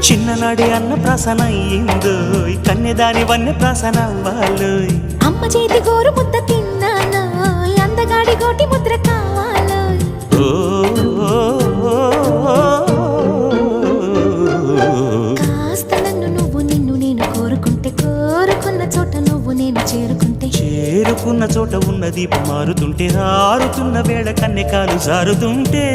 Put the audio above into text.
చిన్ననాడి అన్న ప్రాసన అయ్యిందో కన్యదాని వన్య ప్రాసన అవ్వాలో అమ్మ చేతి గోరు ముద్ద తిన్నాను అందగాడి గోటి ముద్ర కావాలో కాస్త నన్ను నువ్వు నిన్ను నేను కోరుకుంటే కోరుకున్న చోట నువ్వు నేను చేరుకుంటే చేరుకున్న చోట ఉన్న దీపం మారుతుంటే ఆరుతున్న వేళ కన్నెకాలు జారుతుంటే